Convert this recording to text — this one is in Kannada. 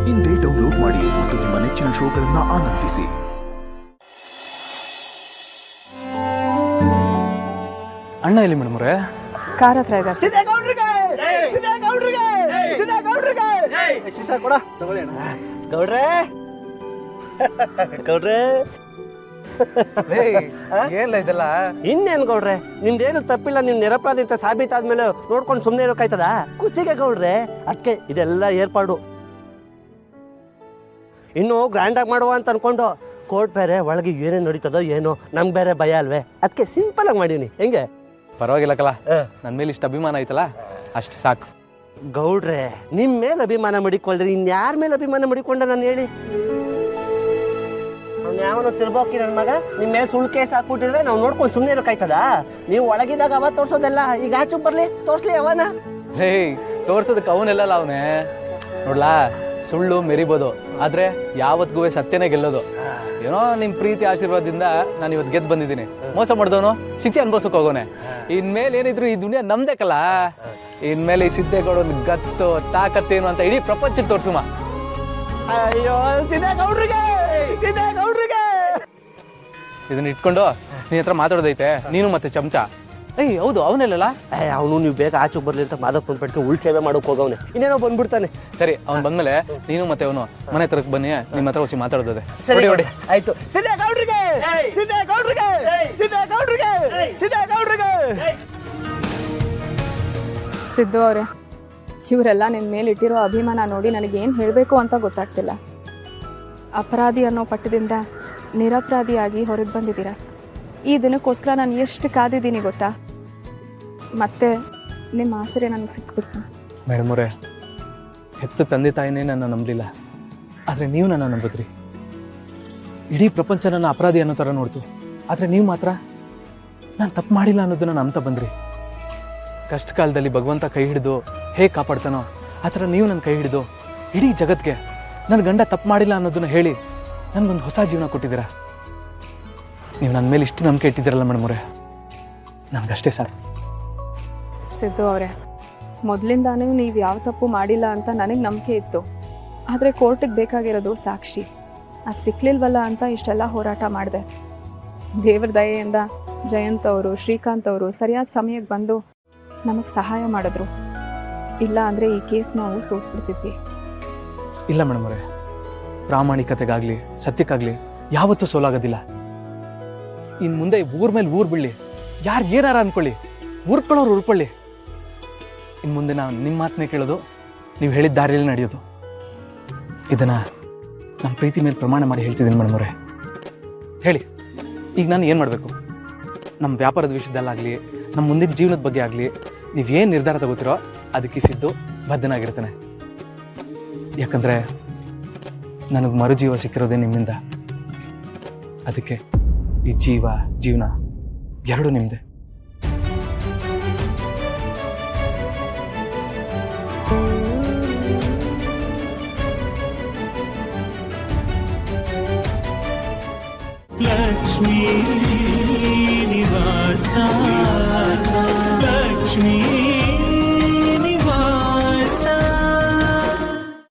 ಇಂದೇ ಡೌನ್ಲೋಡ್ ಮಾಡಿ ಮತ್ತು ನಿಮ್ಮ ನೆಚ್ಚಿನ ಶೋಗಳನ್ನು ಆನಂದಿಸಿ. ಅಣ್ಣ ಎಲ್ಲಿ ಮೇಡಮ್ ಅವರೇ? ಕಾರ್ ಹತ್ರ ಇದ್ದಾರೆ. ಗೌಡ್ರೆ ಏನಿಲ್ಲ ಇದೆಲ್ಲ. ಇನ್ನೇನು ಗೌಡ್ರೆ, ನಿಮ್ದೇನು ತಪ್ಪಿಲ್ಲ, ನಿಮ್ ನಿರಪರಾಧಿ ಅಂತ ಸಾಬೀತಾದ್ಮೇಲೆ ನೋಡ್ಕೊಂಡು ಸುಮ್ಮನೆ ಇರೋಕಾಯ್ತದ? ಖುಷಿಗೆ ಗೌಡ್ರೆ, ಅದಕ್ಕೆ ಇದೆಲ್ಲ ಏರ್ಪಾಡು. ಇನ್ನು ಗ್ರ್ಯಾಂಡ್ ಆಗಿ ಮಾಡುವ ಅಂತ ಅನ್ಕೊಂಡು ಕೋರ್ಟ್ ಬೇರೆ ಒಳಗೆ ಏನೇನು ನಡೀತದೋ ಏನೋ ನಮ್ಗೆ ಬೇರೆ ಭಯ ಅಲ್ವೇ, ಅದಕ್ಕೆ ಸಿಂಪಲ್ ಆಗಿ ಮಾಡೀನಿ. ಹೆಂಗೆ? ಪರವಾಗಿಲ್ಲ ಕಲ, ನನ್ನ ಮೇಲೆ ಇಷ್ಟು ಅಭಿಮಾನ ಐತಲ್ಲ ಅಷ್ಟು ಸಾಕು. ಗೌಡ್ರೆ, ನಿಮ್ಮ ಮೇಲೆ ಅಭಿಮಾನ ಮಡಿಕೊಳ್ರಿ ಇನ್ಯಾರ ಮೇಲೆ ಅಭಿಮಾನ ಮಡಿಕೊಂಡ ನಾನು ಹೇಳಿ? ಅವ್ನು ಯಾವನೋ ತಿರ್ಬೋಕಿ ನನ್ನ ಮಗ ನಿಮ್ಮ ಮೇಲೆ ಸುಳ್ಳು ಕೇಸ್ ಹಾಕ್ಬಿಟ್ಟಿದ್ರೆ ನಾವು ನೋಡ್ಕೊಂಡು ಸುಮ್ಮನೆ ಇರೋಕಾಯ್ತದ? ನೀವು ಒಳಗಿದಾಗ ಅವ ತೋರ್ಸೋದೆಲ್ಲ ಈಗ ಆಚು ಬರ್ಲಿ ತೋರ್ಸ್ಲಿ ಅವನ. ಹೇ, ತೋರ್ಸೋದಕ್ಕೆ ಅವನೆಲ್ಲ ಅವನೇ ನೋಡ್ಲಾ. ಸುಳ್ಳು ಮೆರಿಬೋದು, ಆದ್ರೆ ಯಾವತ್ತಿಗೂ ಸತ್ಯನೇ ಗೆಲ್ಲೋದು. ಏನೋ ನಿಮ್ ಪ್ರೀತಿ ಆಶೀರ್ವಾದದಿಂದ ನಾನು ಇವತ್ತು ಗೆದ್ದು ಬಂದಿದ್ದೀನಿ. ಮೋಸ ಮಾಡಿದವನು ಶಿಕ್ಷೆ ಅನ್ಭವಿಸೋಕೆ ಹೋಗೋನೆ. ಇನ್ಮೇಲೆ ಏನಿದ್ರು ಈ ದುನಿಯಾ ನಮ್ದೇಕಲ್ಲ. ಇನ್ಮೇಲೆ ಈ ಸಿದ್ದೇಗೌಡನ ಗತ್ತು ತಾಕತ್ತೇನು ಅಂತ ಇಡೀ ಪ್ರಪಂಚಕ್ಕೆ ತೋರ್ಸುಮ. ಅಯ್ಯೋ ಸಿದ್ದೇಗೌಡ್ರಿಗೆ, ಸಿದ್ದೇಗೌಡ್ರಿಗೆ ಇದನ್ನ ಇಟ್ಕೊಂಡು ನಿನ್ನ ಹತ್ರ ಮಾತಾಡೋದೈತೆ ನೀನು ಮತ್ತೆ ಚಮಚ. ಏಯ್ ಹೌದು, ಅವನೆಲ್ಲ ಅವನು ನೀವು ಬೇಗ ಆಚೆ ಬರ್ಲಿ ಅಂತ ಮಾದಕ್ ಬಂದ್ಬಿಟ್ಟು ಉಳ್ ಸೇವೆ ಮಾಡೋಕೆ ಹೋಗವನೆ. ಇನ್ನೇನೋ ಬಂದ್ಬಿಡ್ತಾನೆ. ಸರಿ, ಅವ್ನು ಬಂದ್ಮೇಲೆ ನೀನು ಮತ್ತೆ ಅವನು ಮನೆ ಹತ್ರಕ್ಕೆ ಬನ್ನಿ, ನಿಮ್ಮ ಹತ್ರ ಹೊಸಿ ಮಾತಾಡೋದೆ. ಸರಿ ಹೊಡಿ, ಆಯ್ತು. ಸಿದ್ದೇಗೌಡ್ರಿಗೆ, ಸಿದ್ದೇಗೌಡ್ರಿಗೆ, ಸಿದ್ದೇಗೌಡ್ರಿಗೆ, ಸಿದ್ದೇಗೌಡ್ರಿಗೆ. ಸಿದ್ದು ಅವರೇ, ಇವರೆಲ್ಲ ನಿಮ್ಮ ಮೇಲೆ ಇಟ್ಟಿರೋ ಅಭಿಮಾನ ನೋಡಿ ನನಗೇನು ಹೇಳಬೇಕು ಅಂತ ಗೊತ್ತಾಗ್ತಿಲ್ಲ. ಅಪರಾಧಿ ಅನ್ನೋ ಪಟ್ಟದಿಂದ ನಿರಪರಾಧಿಯಾಗಿ ಹೊರಗೆ ಬಂದಿದ್ದೀರಾ. ಈ ದಿನಕ್ಕೋಸ್ಕರ ನಾನು ಎಷ್ಟು ಕಾದಿದ್ದೀನಿ ಗೊತ್ತಾ? ಮತ್ತೆ ನಿಮ್ಮ ಆಸರೆ ನನಗೆ ಸಿಕ್ಬಿಡ್ತು. ಮೇಡಮ್ ಅವರೇ, ಹೆತ್ತ ತಂದೆ ತಾಯಿನೇ ನನ್ನ ನಂಬಲಿಲ್ಲ, ಆದರೆ ನೀವು ನನ್ನ ನಂಬಿದ್ರಿ. ಇಡೀ ಪ್ರಪಂಚ ನನ್ನ ಅಪರಾಧಿ ಅನ್ನೋ ಥರ ನೋಡ್ತು, ಆದರೆ ನೀವು ಮಾತ್ರ ನಾನು ತಪ್ಪು ಮಾಡಿಲ್ಲ ಅನ್ನೋದನ್ನ ನಂಬ್ತಾ ಬಂದ್ರಿ. ಕಷ್ಟ ಕಾಲದಲ್ಲಿ ಭಗವಂತ ಕೈ ಹಿಡಿದು ಹೇಗೆ ಕಾಪಾಡ್ತಾನೋ ಆ ಥರ ನೀವು ನನ್ನ ಕೈ ಹಿಡಿದು ಇಡೀ ಜಗತ್ತಿಗೆ ನನ್ನ ಗಂಡ ತಪ್ಪು ಮಾಡಿಲ್ಲ ಅನ್ನೋದನ್ನ ಹೇಳಿ ನನಗೊಂದು ಹೊಸ ಜೀವನ ಕೊಟ್ಟಿದ್ದೀರಾ. ನೀವು ನನ್ನ ಮೇಲೆ ಇಷ್ಟು ನಂಬಿಕೆ ಇಟ್ಟಿದ್ದೀರಲ್ಲ ಮೇಡಮ್ ಅವರೇ, ನನಗಷ್ಟೇ ಸಾಕು. ಸಿದ್ದು ಅವರೇ, ಮೊದಲಿಂದಾನೂ ನೀವು ಯಾವ ತಪ್ಪು ಮಾಡಿಲ್ಲ ಅಂತ ನನಗೆ ನಂಬಿಕೆ ಇತ್ತು. ಆದರೆ ಕೋರ್ಟಿಗೆ ಬೇಕಾಗಿರೋದು ಸಾಕ್ಷಿ. ಅದು ಸಿಕ್ಲಿಲ್ವಲ್ಲ ಅಂತ ಇಷ್ಟೆಲ್ಲ ಹೋರಾಟ ಮಾಡಿದೆ. ದೇವ್ರ ದಯೆಯಿಂದ ಜಯಂತ್ ಅವರು, ಶ್ರೀಕಾಂತ್ ಅವರು ಸರಿಯಾದ ಸಮಯಕ್ಕೆ ಬಂದು ನಮಗೆ ಸಹಾಯ ಮಾಡಿದ್ರು. ಇಲ್ಲ ಅಂದರೆ ಈ ಕೇಸ್ ನಾವು ಸೋತ್ಬಿಡ್ತಿದ್ವಿ. ಇಲ್ಲ ಮೇಡಮ್ ಅವರೇ, ಪ್ರಾಮಾಣಿಕತೆಗಾಗಲಿ ಸತ್ಯಕ್ಕಾಗಲಿ ಯಾವತ್ತೂ ಸೋಲಾಗೋದಿಲ್ಲ. ಇನ್ನು ಮುಂದೆ ಊರ ಮೇಲೆ ಊರು ಬೀಳಿ, ಯಾರು ಏನಾರ ಅಂದ್ಕೊಳ್ಳಿ, ಉರ್ಕೊಳ್ಳೋರು ಉರ್ಕೊಳ್ಳಿ. ಇನ್ನು ಮುಂದೆ ನಾನು ನಿಮ್ಮ ಮಾತನ್ನೇ ಕೇಳೋದು, ನೀವು ಹೇಳಿದ ದಾರಿಯಲ್ಲಿ ನಡೆಯೋದು. ಇದನ್ನು ನಮ್ಮ ಪ್ರೀತಿ ಮೇಲೆ ಪ್ರಮಾಣ ಮಾಡಿ ಹೇಳ್ತಿದ್ದೀನಿ ಮೇಡಮ್ ಅವರೇ. ಹೇಳಿ, ಈಗ ನಾನು ಏನು ಮಾಡಬೇಕು? ನಮ್ಮ ವ್ಯಾಪಾರದ ವಿಷಯದಲ್ಲಾಗಲಿ, ನಮ್ಮ ಮುಂದಿನ ಜೀವನದ ಬಗ್ಗೆ ಆಗಲಿ ನೀವೇನು ನಿರ್ಧಾರ ತಗೋತಿರೋ ಅದಕ್ಕೆ ಸಿದ್ದು ಬದ್ಧನಾಗಿರ್ತಾನೆ. ಯಾಕಂದರೆ ನನಗೆ ಮರುಜೀವ ಸಿಕ್ಕಿರೋದೇ ನಿಮ್ಮಿಂದ. ಅದಕ್ಕೆ ಈ ಜೀವನ ಎರಡೂ ನಿಮ್ಮದೇ. ಲಕ್ಷ್ಮೀ ನಿವಾಸ, ಲಕ್ಷ್ಮೀ